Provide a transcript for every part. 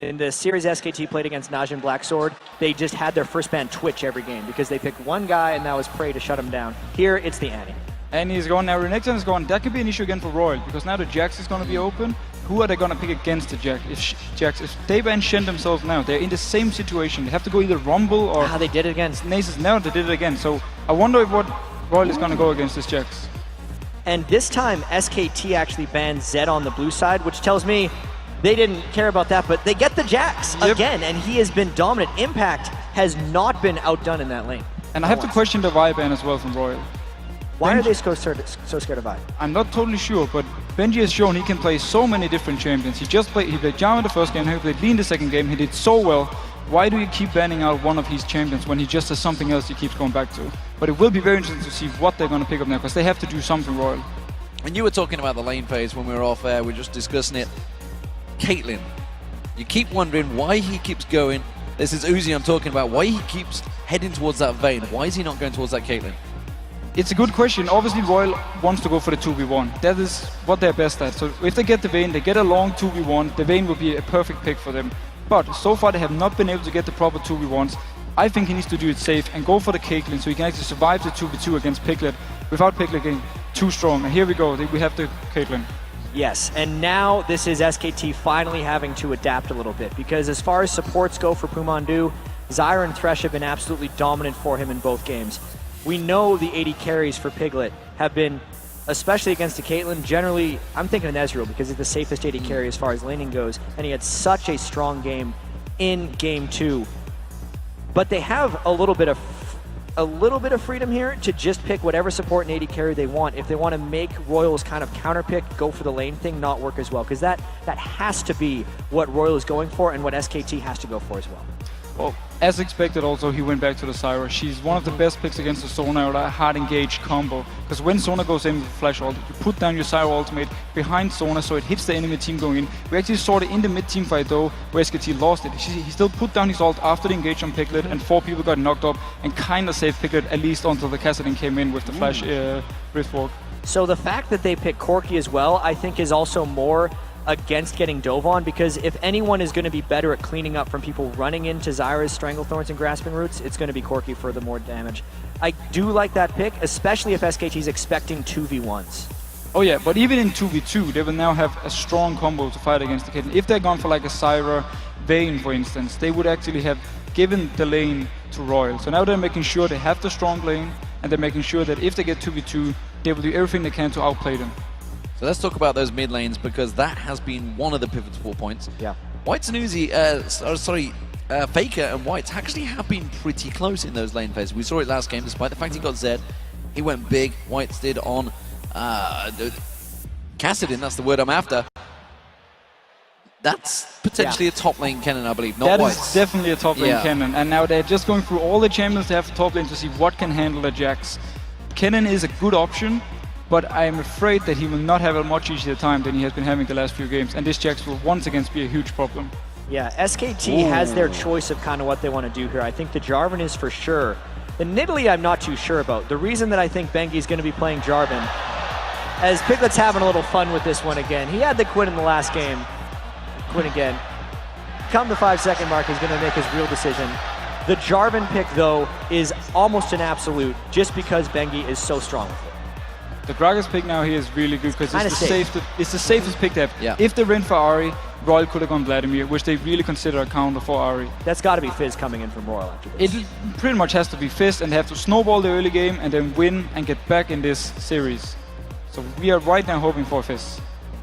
In the series SKT played against Najin Blacksword, they just had their first ban Twitch every game because they picked one guy and that was Prey to shut him down. Here, it's the Annie. And he's gone now. Renekton is gone. That could be an issue again for RYL because now the Jax is going to be open. Who are they going to pick against the Jax? If they ban Shen themselves now, they're in the same situation. They have to go either Rumble or... They did it against Nasus. Now they did it again. So I wonder if what RYL is going to go against this Jax. And this time, SKT actually banned Zed on the blue side, which tells me they didn't care about that, but they get the Jax again, and he has been dominant. Impact has not been outdone in that lane. And I have to question the Vi ban as well from RYL. Why are they so scared of Vi? I'm not totally sure, but Benji has shown he can play so many different champions. He played Jam in the first game, he played Lee in the second game, he did so well. Why do you keep banning out one of his champions when he just has something else he keeps going back to? But it will be very interesting to see what they're going to pick up now, because they have to do something, RYL. And you were talking about the lane phase when we were off air, we were just discussing it. Caitlyn, you keep wondering why he keeps going. This is Uzi I'm talking about, why he keeps heading towards that Vayne. Why is he not going towards that Caitlyn? It's a good question. Obviously, RYL wants to go for the 2v1. That is what they're best at. So if they get the Vayne, they get a long 2v1, the Vayne will be a perfect pick for them. But so far, they have not been able to get the proper 2v1s. I think he needs to do it safe and go for the Caitlyn so he can actually survive the 2v2 against Piglet without Piglet getting too strong. And here we go, we have the Caitlyn. Yes, and now this is SKT finally having to adapt a little bit, because as far as supports go for Pumandu, Zyra and Thresh have been absolutely dominant for him in both games. We know the 80 carries for Piglet have been, especially against the Caitlyn, generally, I'm thinking of Ezreal because he's the safest 80 carry as far as laning goes, and he had such a strong game in Game 2. But they have a little bit of freedom here to just pick whatever support and 80 carry they want. If they want to make RYL's kind of counter pick, go for the lane thing, not work as well, because that has to be what RYL is going for and what SKT has to go for as well. Well, as expected also, he went back to the Zyra. She's one of the best picks against the Sona or that hard engaged combo. Because when Sona goes in with Flash ult, you put down your Zyra ultimate behind Sona so it hits the enemy team going in. We actually saw it in the mid-team fight though, where SKT lost it. He still put down his ult after the engage on Piglet and 4 people got knocked up and kind of saved Piglet at least until the Kassadin came in with the Flash Riftwalk. So the fact that they picked Corki as well, I think is also more against getting dove on, because if anyone is going to be better at cleaning up from people running into Zyra's Stranglethorns and Grasping Roots, it's going to be Corki for the more damage. I do like that pick, especially if SKT is expecting 2v1s. Oh yeah, but even in 2v2, they will now have a strong combo to fight against the Caitlyn. If they're gone for like a Zyra Vayne, for instance, they would actually have given the lane to RYL. So now they're making sure they have the strong lane, and they're making sure that if they get 2v2, they will do everything they can to outplay them. So let's talk about those mid lanes, because that has been one of the pivotal points. Yeah. Whites and Uzi, Faker and Whites actually have been pretty close in those lane phases. We saw it last game, despite the fact he got Zed. He went big, Whites did on Kassadin, that's the word I'm after. That's potentially a top lane Kennen, I believe, not Whites. That is definitely a top lane Kennen. And now they're just going through all the champions they have for top lane to see what can handle the Jax. Kennen is a good option, but I am afraid that he will not have a much easier time than he has been having the last few games, and this Jax will once again be a huge problem. Yeah, SKT has their choice of kind of what they want to do here. I think the Jarvan is for sure. The Nidalee I'm not too sure about. The reason that I think Bengi is going to be playing Jarvan, as Piglet's having a little fun with this one again. He had the Quinn in the last game. Quinn again. Come the 5-second mark, he's going to make his real decision. The Jarvan pick, though, is almost an absolute just because Bengi is so strong with it. The Gragas pick now here is really good because it's the safest pick they have. Yeah. If they went for Ahri, RYL could have gone Vladimir, which they really consider a counter for Ahri. That's got to be Fizz coming in from RYL after this. It pretty much has to be Fizz, and they have to snowball the early game and then win and get back in this series. So we are right now hoping for Fizz.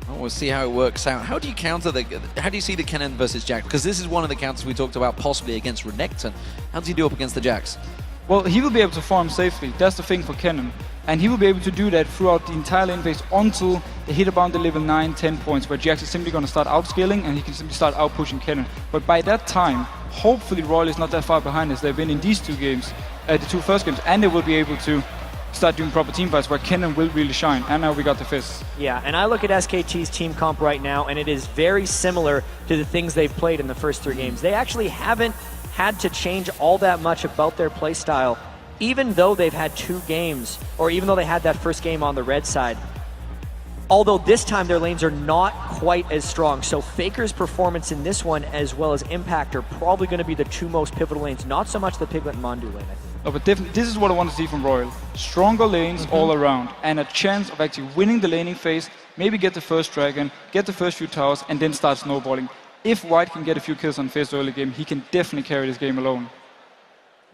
Well, we'll see how it works out. How do you counter how do you see the Kennen versus Jax? Because this is one of the counters we talked about possibly against Renekton. How does he do up against the Jax? Well, he will be able to farm safely. That's the thing for Kennen. And he will be able to do that throughout the entire lane phase until they hit about the level 9-10 points, where Jax is simply going to start outscaling and he can simply start outpushing Kennen. But by that time, hopefully RYL is not that far behind as they've been in these 2 games, the 2 first games, and they will be able to start doing proper team fights where Kennen will really shine. And now we got the Fizz. Yeah, and I look at SKT's team comp right now, and it is very similar to the things they've played in the first 3 games. They actually haven't had to change all that much about their play style, even though they've had 2 games, or even though they had that first game on the red side. Although this time their lanes are not quite as strong. So Faker's performance in this one as well as Impact are probably going to be the two most pivotal lanes, not so much the Piglet and Mondu lane, I think. No, but this is what I want to see from RYL. Stronger lanes all around, and a chance of actually winning the laning phase, maybe get the first dragon, get the first few towers, and then start snowballing. If White can get a few kills on Fizz early game, he can definitely carry this game alone.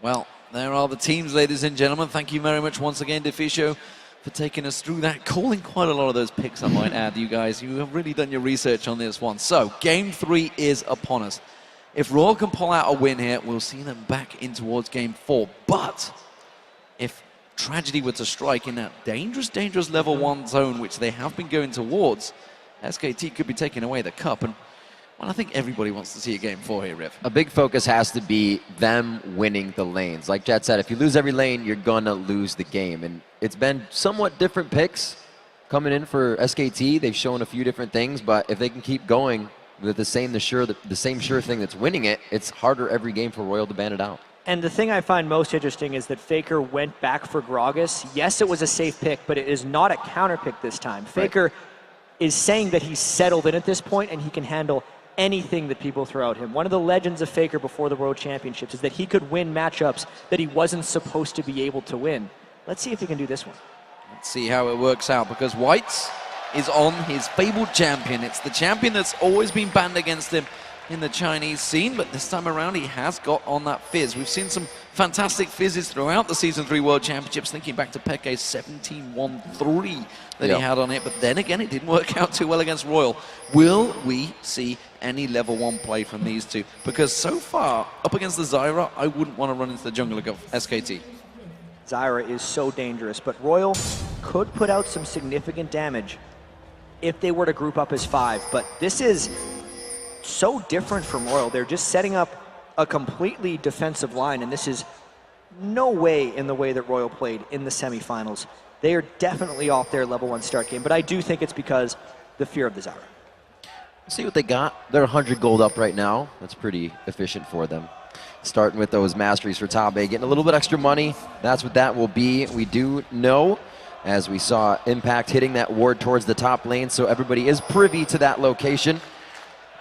Well, there are the teams, ladies and gentlemen. Thank you very much once again, Deficio, for taking us through that, calling quite a lot of those picks, I might add, you guys. You have really done your research on this one. So, Game 3 is upon us. If RYL can pull out a win here, we'll see them back in towards Game 4. But if tragedy were to strike in that dangerous, dangerous level 1 zone, which they have been going towards, SKT could be taking away the cup. And well, I think everybody wants to see a Game 4 here, Riv. A big focus has to be them winning the lanes. Like Jet said, if you lose every lane, you're going to lose the game. And it's been somewhat different picks coming in for SKT. They've shown a few different things, but if they can keep going with the same sure thing that's winning it, it's harder every game for RYL to ban it out. And the thing I find most interesting is that Faker went back for Gragas. Yes, it was a safe pick, but it is not a counter pick this time. Faker is saying that he's settled in at this point and he can handle anything that people throw at him. One of the legends of Faker before the World Championships is that he could win matchups that he wasn't supposed to be able to win. Let's see if he can do this one. Let's see how it works out, because White is on his fabled champion. It's the champion that's always been banned against him in the Chinese scene, but this time around he has got on that Fizz. We've seen some fantastic Fizzes throughout the Season 3 World Championships, thinking back to Peke's 17-1-3 that he had on it, but then again it didn't work out too well against RYL. Will we see any level 1 play from these two? Because so far, up against the Zyra, I wouldn't want to run into the jungle of SKT. Zyra is so dangerous, but RYL could put out some significant damage if they were to group up as 5, but this is so different from RYL. They're just setting up a completely defensive line, and this is no way in the way that RYL played in the semifinals. They are definitely off their level 1 start game, but I do think it's because the fear of the Zyra. See what they got. They're 100 gold up right now. That's pretty efficient for them. Starting with those masteries for top A, getting a little bit extra money. That's what that will be. We do know, as we saw Impact hitting that ward towards the top lane, so everybody is privy to that location.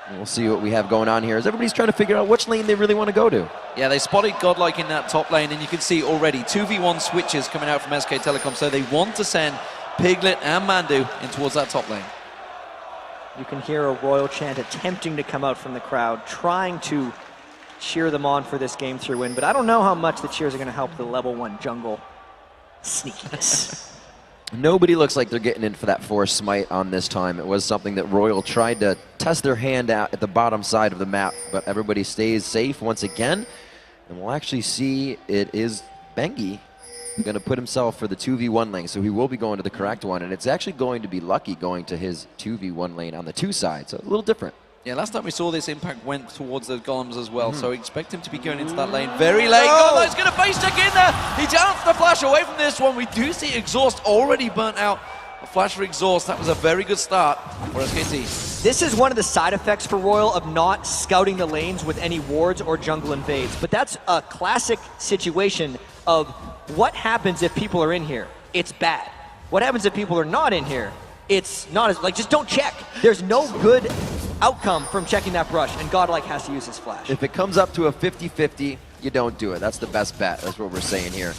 And we'll see what we have going on here as everybody's trying to figure out which lane they really want to go to. Yeah, they spotted Godlike in that top lane, and you can see already 2v1 switches coming out from SK Telecom, so they want to send Piglet and Mandu in towards that top lane. You can hear a RYL chant attempting to come out from the crowd, trying to cheer them on for this Game 3 win, but I don't know how much the cheers are going to help the level 1 jungle sneakiness. Nobody looks like they're getting in for that force smite on this time. It was something that RYL tried to test their hand at the bottom side of the map, but everybody stays safe once again. And we'll actually see it is Bengi going to put himself for the 2v1 lane, so he will be going to the correct one, and it's actually going to be Lucky going to his 2v1 lane on the 2 side, so a little different. Yeah, last time we saw this, Impact went towards the golems as well, so expect him to be going into that lane very late. Godlike's going to face check in there. He danced the flash away from this one. We do see Exhaust already burnt out. A flash for Exhaust. That was a very good start for SKT. This is one of the side effects for RYL of not scouting the lanes with any wards or jungle invades, but that's a classic situation of what happens if people are in here. It's bad. What happens if people are not in here? It's not as, like, just don't check. There's no good outcome from checking that brush, and Godlike has to use his flash. If it comes up to a 50-50, you don't do it. That's the best bet. That's what we're saying here.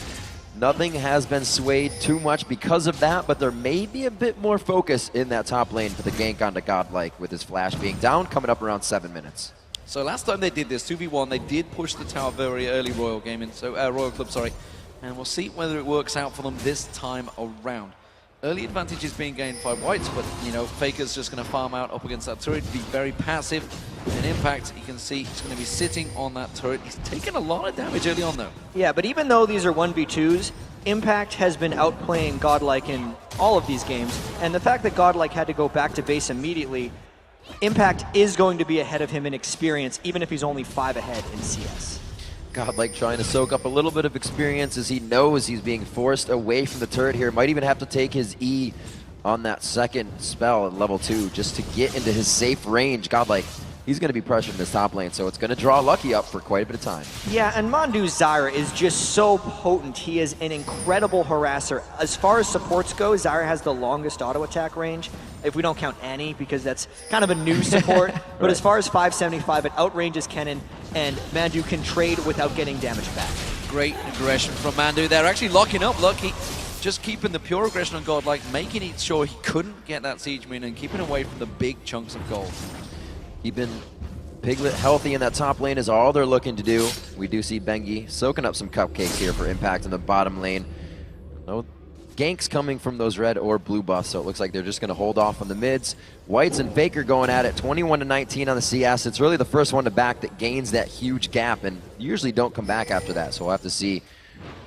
Nothing has been swayed too much because of that, but there may be a bit more focus in that top lane for the gank onto Godlike with his flash being down, coming up around 7 minutes. So last time they did this, 2v1, they did push the tower very early, RYL Gaming, so RYL Club, sorry. And we'll see whether it works out for them this time around. Early advantage is being gained by Whites, but, you know, Faker's just going to farm out up against that turret, be very passive. And Impact, you can see he's going to be sitting on that turret. He's taken a lot of damage early on, though. Yeah, but even though these are 1v2s, Impact has been outplaying Godlike in all of these games. And the fact that Godlike had to go back to base immediately, Impact is going to be ahead of him in experience, even if he's only 5 ahead in CS. Godlike trying to soak up a little bit of experience as he knows he's being forced away from the turret here. Might even have to take his E on that second spell at level 2 just to get into his safe range. Godlike, he's going to be pressuring this top lane, so it's going to draw Lucky up for quite a bit of time. Yeah, and Mondu's Zyra is just so potent. He is an incredible harasser. As far as supports go, Zyra has the longest auto attack range, if we don't count Annie, because that's kind of a new support. But as far as 575, it outranges Kennen, and Mandu can trade without getting damage back. Great aggression from Mandu. They're actually locking up Lucky, just keeping the pure aggression on Godlike, making it sure he couldn't get that siege mine and keeping away from the big chunks of gold. Keeping Piglet healthy in that top lane is all they're looking to do. We do see Bengi soaking up some cupcakes here for impact in the bottom lane. No ganks coming from those red or blue buffs, so it looks like they're just going to hold off on the mids. Whites and Faker going at it, 21-19 on the CS. It's really the first one to back that gains that huge gap, and usually don't come back after that, so we'll have to see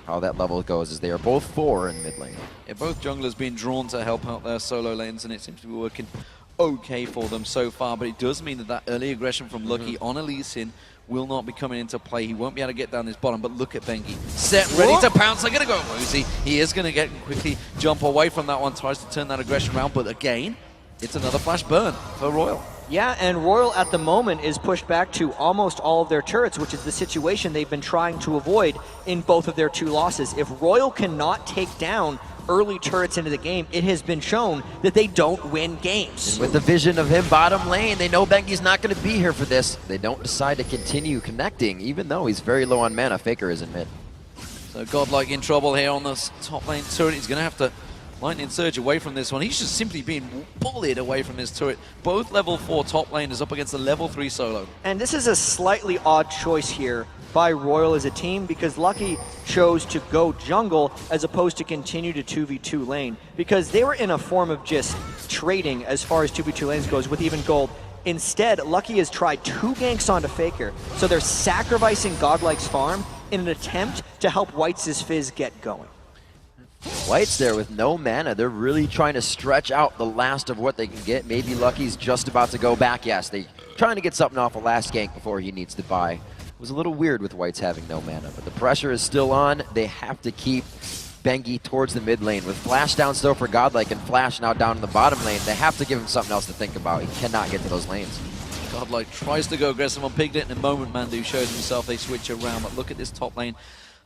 how that level goes, as they are both 4 in mid lane. Yeah, both junglers being drawn to help out their solo lanes, and it seems to be working okay for them so far, but it does mean that that early aggression from Lucky on Elysian will not be coming into play. He won't be able to get down this bottom, but look at Bengi. Set, ready to pounce. They're going to go Woozy. He is going to get quickly jump away from that one, tries to turn that aggression around, but again, it's another flash burn for RYL. Yeah, and RYL at the moment is pushed back to almost all of their turrets, which is the situation they've been trying to avoid in both of their 2 losses. If RYL cannot take down early turrets into the game, it has been shown that they don't win games. And with the vision of him bottom lane, they know Bengi's not going to be here for this. They don't decide to continue connecting, even though he's very low on mana. Faker is in mid. So Godlike in trouble here on this top lane turret. He's going to have to lightning surge away from this one. He's just simply being bullied away from his turret. Both level 4 top laners up against the level 3 solo. And this is a slightly odd choice here by RYL as a team, because Lucky chose to go jungle as opposed to continue to 2v2 lane, because they were in a form of just trading as far as 2v2 lanes goes with even gold. Instead, Lucky has tried 2 ganks onto Faker, so they're sacrificing Godlike's farm in an attempt to help Whites' Fizz get going. White's there with no mana. They're really trying to stretch out the last of what they can get. Maybe Lucky's just about to go back. Yes, they trying to get something off a last gank before he needs to buy. It was a little weird with Whites having no mana, but the pressure is still on. They have to keep Bengi towards the mid lane. With Flash down still for Godlike and Flash now down in the bottom lane, they have to give him something else to think about. He cannot get to those lanes. Godlike tries to go aggressive on Piglet. In a moment, Mandu shows himself. They switch around, but look at this top lane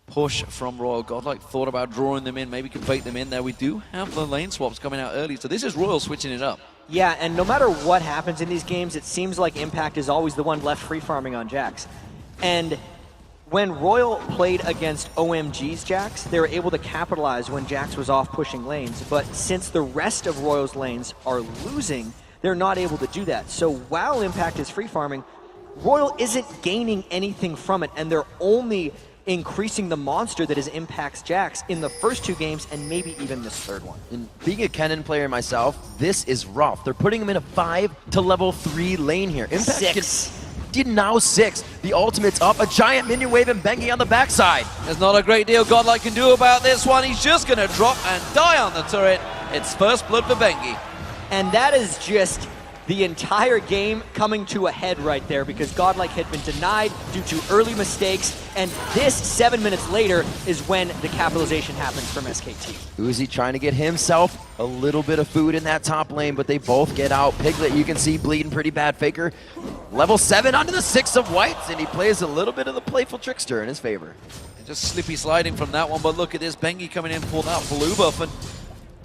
push from RYL. Godlike thought about drawing them in, maybe could bait them in there. We do have the lane swaps coming out early, so this is RYL switching it up. Yeah, and no matter what happens in these games, it seems like Impact is always the one left free farming on Jax. And when RYL played against OMG's Jax, they were able to capitalize when Jax was off pushing lanes. But since the rest of RYL's lanes are losing, they're not able to do that. So while Impact is free farming, RYL isn't gaining anything from it, and they're only increasing the monster that is Impact's Jax in the first 2 games and maybe even this 3rd one. And being a Kennen player myself, this is rough. They're putting him in a 5 to level 3 lane here. Impact 6. Did now 6. The ultimate's up. A giant minion wave and Bengi on the backside. There's not a great deal Godlike can do about this one. He's just going to drop and die on the turret. It's first blood for Bengi. And that is just the entire game coming to a head right there, because Godlike had been denied due to early mistakes, and this 7 minutes later is when the capitalization happens from SKT. Uzi trying to get himself a little bit of food in that top lane, but they both get out. Piglet, you can see, bleeding pretty bad. Faker, level 7 onto the 6 of Whites, and he plays a little bit of the playful trickster in his favor. Just slippy sliding from that one, but look at this. Bengi coming in for that blue buff, and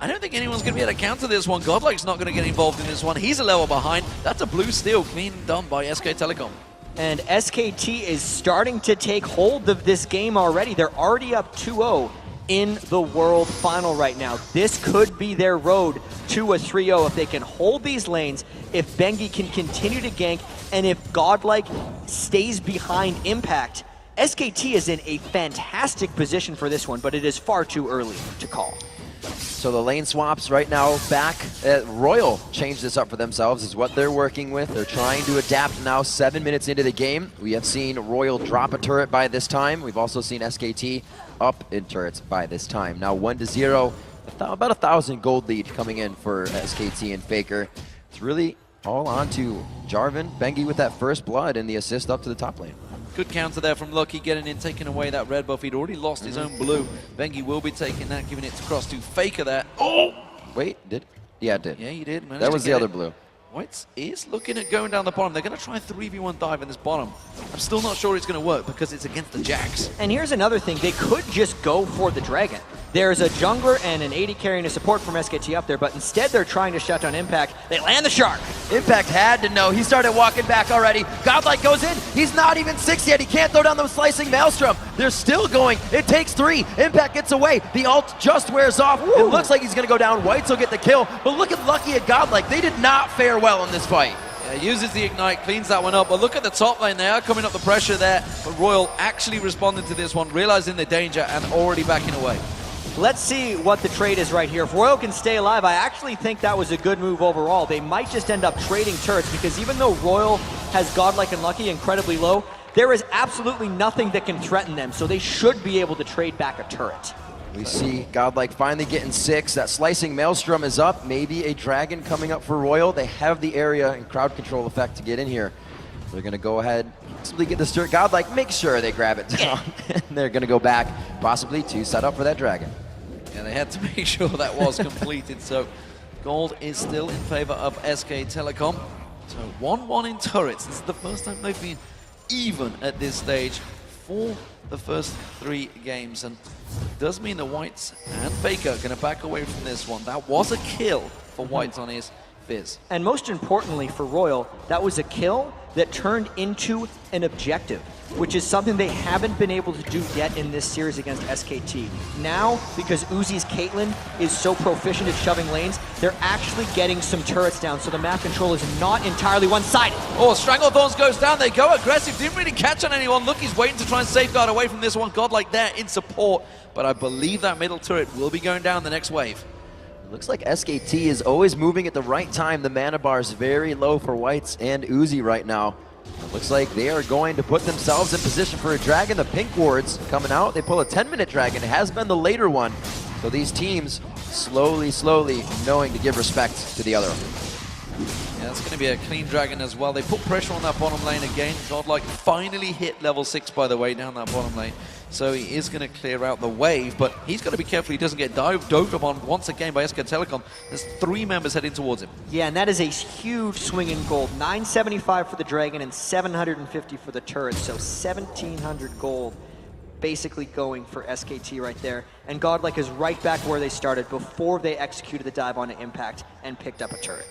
I don't think anyone's going to be able to counter this one. Godlike's not going to get involved in this one. He's a level behind. That's a blue steal, clean done by SK Telecom. And SKT is starting to take hold of this game already. They're already up 2-0 in the World Final right now. This could be their road to a 3-0 if they can hold these lanes, if Bengi can continue to gank, and if Godlike stays behind Impact. SKT is in a fantastic position for this one, but it is far too early to call. So the lane swaps right now back. RYL changed this up for themselves, is what they're working with. They're trying to adapt now 7 minutes into the game. We have seen RYL drop a turret by this time. We've also seen SKT up in turrets by this time. Now 1-0, about 1,000 gold lead coming in for SKT and Faker. It's really all on to Jarvan, Bengi with that first blood and the assist up to the top lane. Good counter there from Lucky, getting in, taking away that red buff. He'd already lost his own blue. Bengi will be taking that, giving it across to Faker there. Oh! Wait, did? Yeah, it did. Yeah, he did. That was the other blue. Whites is looking at going down the bottom. They're going to try a 3v1 dive in this bottom. I'm still not sure it's going to work because it's against the Jax. And here's another thing. They could just go for the dragon. There's a jungler and an AD carrying a support from SKT up there, but instead they're trying to shut down Impact. They land the Shark. Impact had to know. He started walking back already. Godlike goes in. He's not even 6 yet. He can't throw down the slicing Maelstrom. They're still going. It takes 3. Impact gets away. The ult just wears off. It looks like he's going to go down. Whites will get the kill. But look at Lucky at Godlike. They did not fare well in this fight. Uses the Ignite, cleans that one up, but look at the top lane, they are coming up the pressure there, but RYL actually responding to this one, realizing the danger and already backing away. Let's see what the trade is right here. If RYL can stay alive, I actually think that was a good move overall. They might just end up trading turrets, because even though RYL has Godlike and Lucky incredibly low, there is absolutely nothing that can threaten them, so they should be able to trade back a turret. We see Godlike finally getting 6. That slicing Maelstrom is up. Maybe a dragon coming up for RYL. They have the area and crowd control effect to get in here. They're going to go ahead, simply get this turret. Godlike, make sure they grab it down. And they're going to go back, possibly to set up for that dragon. Yeah, they had to make sure that was completed. So gold is still in favor of SK Telecom. So 1-1 in turrets. This is the first time they've been even at this stage for the first 3 games, and it does mean the Whites and Faker are going to back away from this one. That was a kill for Whites on his Fizz. And most importantly for RYL, that was a kill that turned into an objective, which is something they haven't been able to do yet in this series against SKT. Now, because Uzi's Caitlyn is so proficient at shoving lanes, they're actually getting some turrets down, so the map control is not entirely one-sided. Oh, Stranglethorns goes down, they go aggressive, didn't really catch on anyone. Look, he's waiting to try and safeguard away from this one. Godlike there in support, but I believe that middle turret will be going down the next wave. Looks like SKT is always moving at the right time. The mana bar is very low for Whites and Uzi right now. It looks like they are going to put themselves in position for a dragon. The pink wards coming out. They pull a 10-minute dragon. It has been the later one. So these teams slowly knowing to give respect to the other. Yeah, that's going to be a clean dragon as well. They put pressure on that bottom lane again. Godlike finally hit level 6, by the way, down that bottom lane. So he is going to clear out the wave, but he's got to be careful he doesn't get dove upon once again by SK Telecom. There's 3 members heading towards him. Yeah, and that is a huge swing in gold. 975 for the dragon and 750 for the turret, so 1,700 gold basically going for SKT right there. And Godlike is right back where they started before they executed the dive onto Impact and picked up a turret.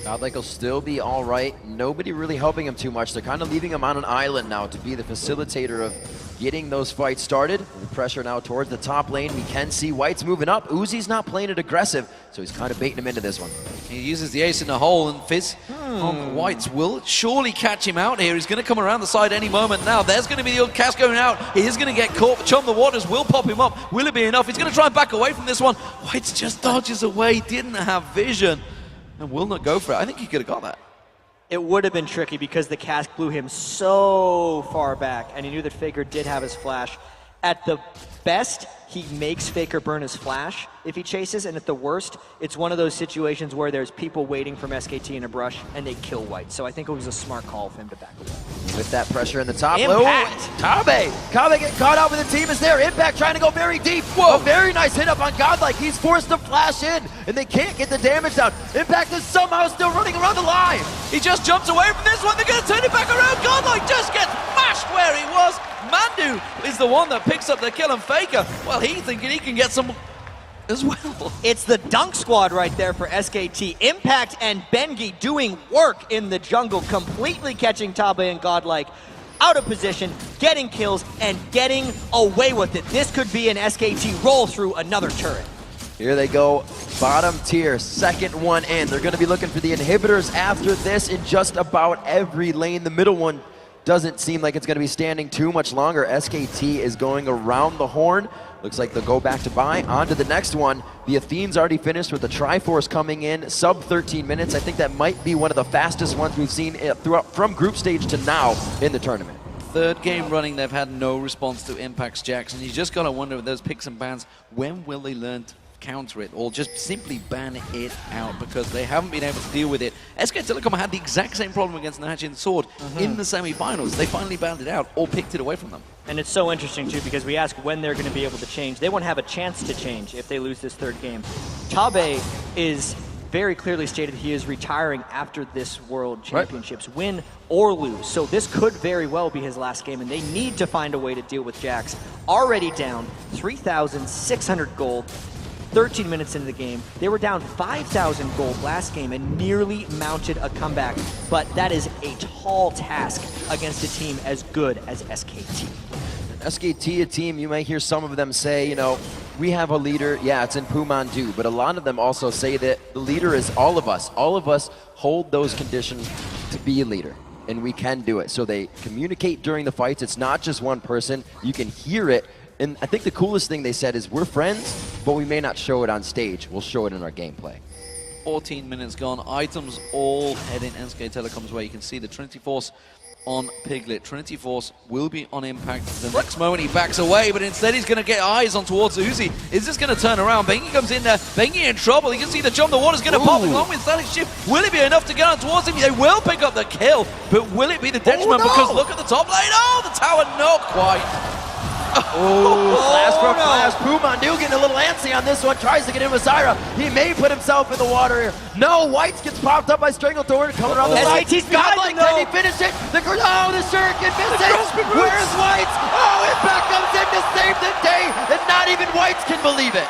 Godlike will still be all right. Nobody really helping him too much. They're kind of leaving him on an island now to be the facilitator of getting those fights started. The pressure now towards the top lane. We can see White's moving up. Uzi's not playing it aggressive, so he's kind of baiting him into this one. He uses the ace in the hole, and Fizz on Whites will surely catch him out here. He's going to come around the side any moment now. There's going to be the old cast going out. He is going to get caught. Chum the Waters will pop him up. Will it be enough? He's going to try and back away from this one. Whites just dodges away, didn't have vision, and will not go for it. I think he could have got that. It would have been tricky because the cask blew him so far back, and he knew that Faker did have his flash. At the best, he makes Faker burn his flash if he chases, and at the worst, it's one of those situations where there's people waiting from SKT in a brush, and they kill White. So I think it was a smart call for him to back away. With that pressure in the top Impact! Kabe getting caught out with the team is there. Impact trying to go very deep. Whoa, a very nice hit up on Godlike. He's forced to flash in, and they can't get the damage down. Impact is somehow still running around the line. He just jumps away from this one. They're going to turn it back around. Godlike just gets mashed where he was. Mandu is the one that picks up the kill, and Faker, well, he's thinking he can get some as well. It's the dunk squad right there for SKT. Impact and Bengi doing work in the jungle, completely catching Tabe and Godlike out of position, getting kills, and getting away with it. This could be an SKT roll through another turret. Here they go, bottom tier, second one in. They're going to be looking for the inhibitors after this in just about every lane. The middle one doesn't seem like it's going to be standing too much longer. SKT is going around the horn. Looks like they'll go back to buy. On to the next one. The Athene's already finished with the Triforce coming in, sub 13 minutes. I think that might be one of the fastest ones we've seen throughout from group stage to now in the tournament. Third game running, they've had no response to Impact's Jax, and you just got to wonder with those picks and bans, when will they learn to counter it or just simply ban it out, because they haven't been able to deal with it. SK Telecom had the exact same problem against Nahjin Sword in the semi-finals. They finally banned it out or picked it away from them. And it's so interesting too, because we ask when they're going to be able to change. They won't have a chance to change if they lose this third game. Tabe is very clearly stated he is retiring after this World Championships, win or lose. So this could very well be his last game, and they need to find a way to deal with Jax. Already down 3,600 gold, 13 minutes into the game. They were down 5,000 gold last game and nearly mounted a comeback, but that is a tall task against a team as good as SKT. SKT, a team, you might hear some of them say, you know, we have a leader, yeah, it's in Pumandu, but a lot of them also say that the leader is all of us. All of us hold those conditions to be a leader, and we can do it. So they communicate during the fights. It's not just one person. You can hear it. And I think the coolest thing they said is, we're friends, but we may not show it on stage. We'll show it in our gameplay. 14 minutes gone. Items all heading SK Telecom's way. You can see the Trinity Force on Piglet. Trinity Force will be on impact the next moment. He backs away, but instead he's going to get eyes on towards Uzi. Is this going to turn around? Bengi comes in there. Bengi in trouble. You can see the jump. The water's going to pop along with Static Shift. Will it be enough to get on towards him? They will pick up the kill, but will it be the detriment? Because look at the top lane. Oh, the tower, not quite. Flash from Flash. Pumandu getting a little antsy on this one. Tries to get in with Zyra. He may put himself in the water here. No, Whites gets popped up by Stranglethorn. Coming around the side. SKT's Godlike, can he finish it? The Shuriken misses. Where's Whites? Oh, Impact comes in to save the day, and not even Whites can believe it.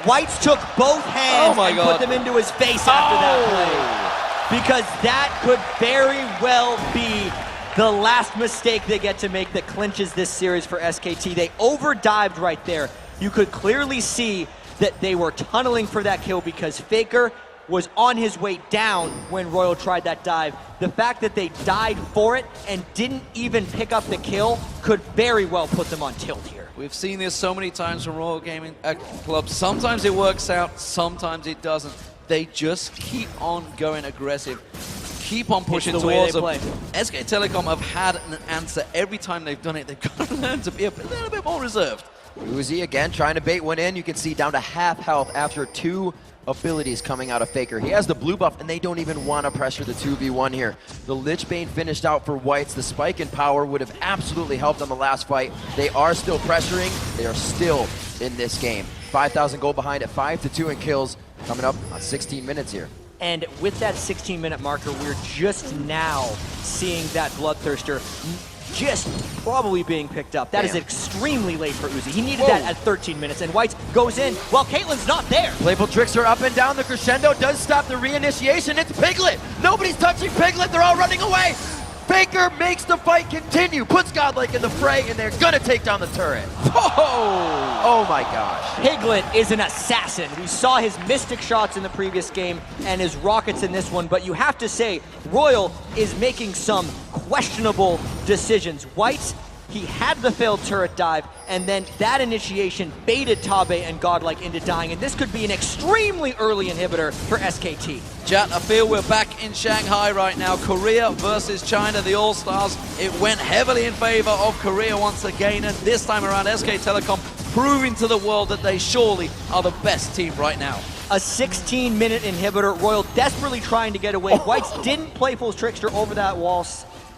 Whites took both hands and God. put them into his face after that play. Because that could very well be the last mistake they get to make that clinches this series for SKT. They overdived right there. You could clearly see that they were tunneling for that kill because Faker was on his way down when RYL tried that dive. The fact that they died for it and didn't even pick up the kill could very well put them on tilt here. We've seen this so many times from Royal Gaming Club. Sometimes it works out, sometimes it doesn't. They just keep on going aggressive. Keep on pushing towards them. SK Telecom have had an answer every time they've done it. They've got to learn to be a little bit more reserved. Uzi again trying to bait one in. You can see down to half health after 2 abilities coming out of Faker. He has the blue buff, and they don't even want to pressure the 2v1 here. The Lich Bane finished out for Whites. The spike in power would have absolutely helped on the last fight. They are still pressuring. They are still in this game. 5,000 gold behind at 5-2 in kills. Coming up on 16 minutes here. And with that 16-minute marker, we're just now seeing that Bloodthirster just probably being picked up. That is extremely late for Uzi. He needed that at 13 minutes, and Whites goes in while Caitlyn's not there. Playful Trickster up and down. The crescendo does stop the reinitiation. It's Piglet. Nobody's touching Piglet. They're all running away. Faker makes the fight continue, puts Godlike in the fray, and they're gonna take down the turret. Oh my gosh. Piglet is an assassin. We saw his Mystic shots in the previous game and his rockets in this one, but you have to say, RYL is making some questionable decisions. Whites, he had the failed turret dive, and then that initiation baited Tabe and Godlike into dying, and this could be an extremely early inhibitor for SKT. Chat, I feel we're back in Shanghai right now. Korea versus China, the All-Stars. It went heavily in favor of Korea once again, and this time around SK Telecom proving to the world that they surely are the best team right now. A 16-minute inhibitor, RYL desperately trying to get away. Whites didn't play full Trickster over that wall,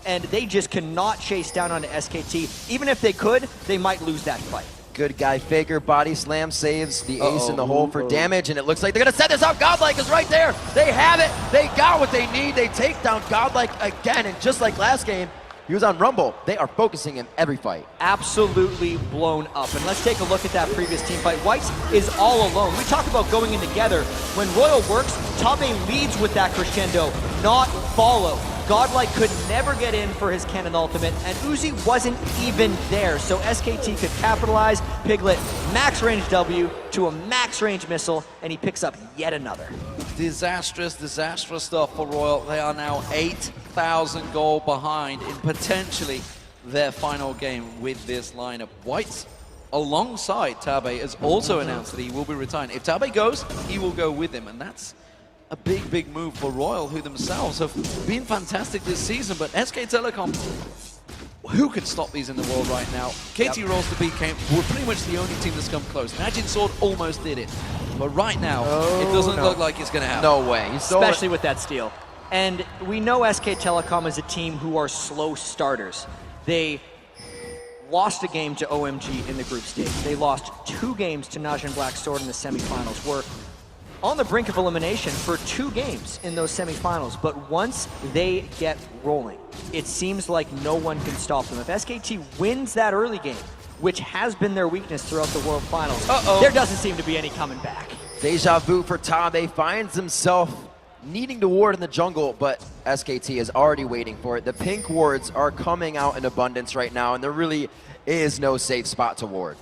and they just cannot chase down onto SKT. Even if they could, they might lose that fight. Good guy Faker, body slam, saves the ace in the hole for damage, and it looks like they're gonna set this up. Godlike is right there. They have it. They got what they need. They take down Godlike again, and just like last game, he was on Rumble. They are focusing him every fight. Absolutely blown up. And let's take a look at that previous team fight. Whites is all alone. We talk about going in together. When RYL works, Tabe leads with that crescendo, not follow. Godlike could never get in for his cannon ultimate, and Uzi wasn't even there, so SKT could capitalize. Piglet, max range W to a max range missile, and he picks up yet another. Disastrous, disastrous stuff for RYL. They are now 8,000 gold behind in potentially their final game with this lineup. Whites, alongside Tabe, has also announced that he will be retiring. If Tabe goes, he will go with him, and that's a big, big move for RYL, who themselves have been fantastic this season, but SK Telecom, who can stop these in the world right now? KT Rolls to beat were pretty much the only team that's come close. Magic Sword almost did it, but right now, it doesn't look like it's going to happen. No way. Especially with that steal. And we know SK Telecom is a team who are slow starters. They lost a game to OMG in the group stage. They lost 2 games to Najin Black Sword in the semifinals. Were on the brink of elimination for 2 games in those semifinals, but once they get rolling, it seems like no one can stop them. If SKT wins that early game, which has been their weakness throughout the World Finals, there doesn't seem to be any coming back. Deja vu for Tabe, finds himself needing to ward in the jungle, but SKT is already waiting for it. The pink wards are coming out in abundance right now, and there really is no safe spot to ward.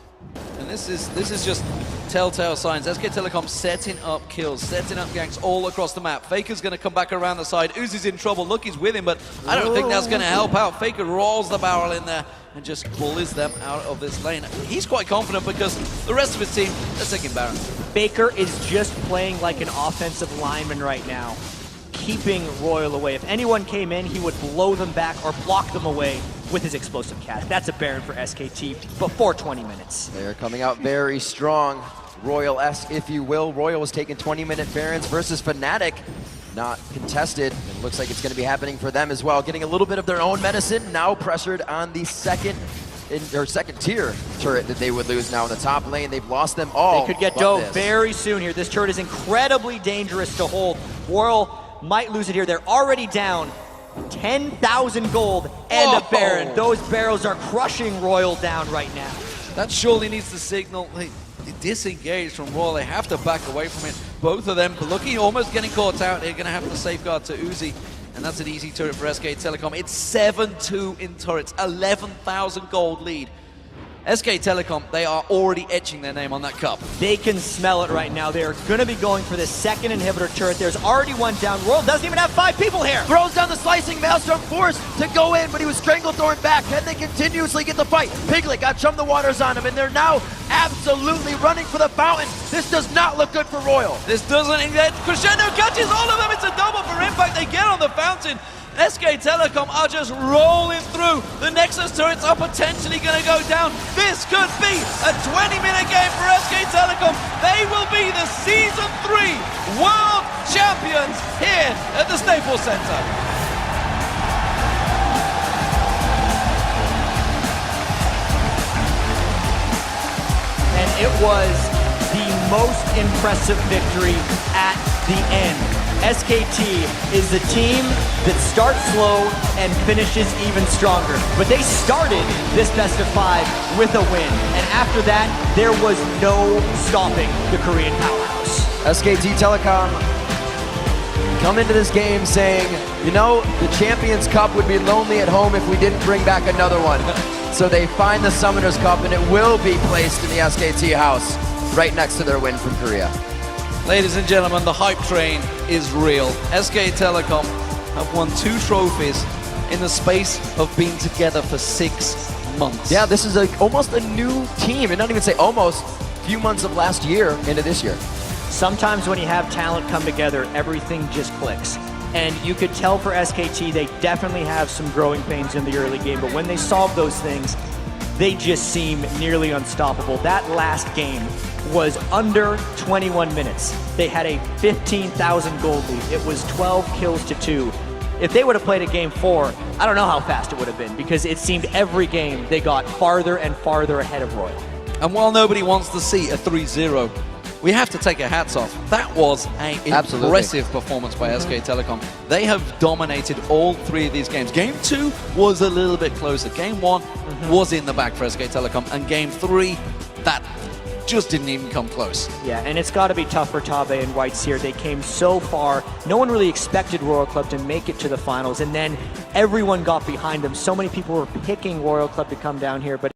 And this is just telltale signs. SK Telecom setting up kills, setting up ganks all across the map. Faker's going to come back around the side. Uzi's in trouble. Lucky's with him, but I don't think that's going to help out. Faker rolls the barrel in there and just bullies them out of this lane. He's quite confident because the rest of his team, they're taking Baron. Faker is just playing like an offensive lineman right now, keeping RYL away. If anyone came in, he would blow them back or block them away with his explosive cast. That's a Baron for SKT before 20 minutes. They're coming out very strong, RYL-esque, if you will. RYL was taking 20-minute Barons versus Fnatic, not contested. It looks like it's going to be happening for them as well. Getting a little bit of their own medicine, now pressured on the second tier turret that they would lose now in the top lane. They've lost them all. They could get dove very soon here. This turret is incredibly dangerous to hold. RYL might lose it here. They're already down 10,000 gold and a Baron. Those barrels are crushing RYL down right now. That surely needs to signal they disengage from RYL. They have to back away from it. Both of them, Lucky almost getting caught out. They're going to have to safeguard to Uzi. And that's an easy turret for SK Telecom. It's 7-2 in turrets, 11,000 gold lead. SK Telecom, they are already etching their name on that cup. They can smell it right now. They're going to be going for the second inhibitor turret. There's already one down. RYL doesn't even have 5 people here. Throws down the slicing Maelstrom, forced to go in, but he was Stranglethorn back. Can they continuously get the fight? Piglet got Chum the Waters on him, and they're now absolutely running for the fountain. This does not look good for RYL. This doesn't engage. Crescendo catches all of them. It's a double for impact. They get on the fountain. SK Telecom are just rolling through. The Nexus turrets are potentially going to go down. This could be a 20-minute game for SK Telecom. They will be the Season 3 World Champions here at the Staples Center. And it was the most impressive victory at the end. SKT is the team that starts slow and finishes even stronger. But they started this best of 5 with a win. And after that, there was no stopping the Korean powerhouse. SKT Telecom come into this game saying, you know, the Champions Cup would be lonely at home if we didn't bring back another one. So they find the Summoners Cup, and it will be placed in the SKT house right next to their win from Korea. Ladies and gentlemen, the hype train is real. SK Telecom have won 2 trophies in the space of being together for 6 months. Yeah, this is almost a new team, and not even say almost, a few months of last year into this year. Sometimes when you have talent come together, everything just clicks. And you could tell for SKT, they definitely have some growing pains in the early game, but when they solve those things, they just seem nearly unstoppable. That last game was under 21 minutes. They had a 15,000 gold lead. It was 12 kills to 2. If they would have played a game 4, I don't know how fast it would have been, because it seemed every game they got farther and farther ahead of RYL. And while nobody wants to see a 3-0, we have to take our hats off. That was an impressive performance by SK Telecom. They have dominated all 3 of these games. Game 2 was a little bit closer. Game 1 was in the back for SK Telecom, and Game 3, that just didn't even come close. Yeah, and it's got to be tough for Tabe and Whites here. They came so far. No one really expected RYL Club to make it to the finals, and then everyone got behind them. So many people were picking RYL Club to come down here, but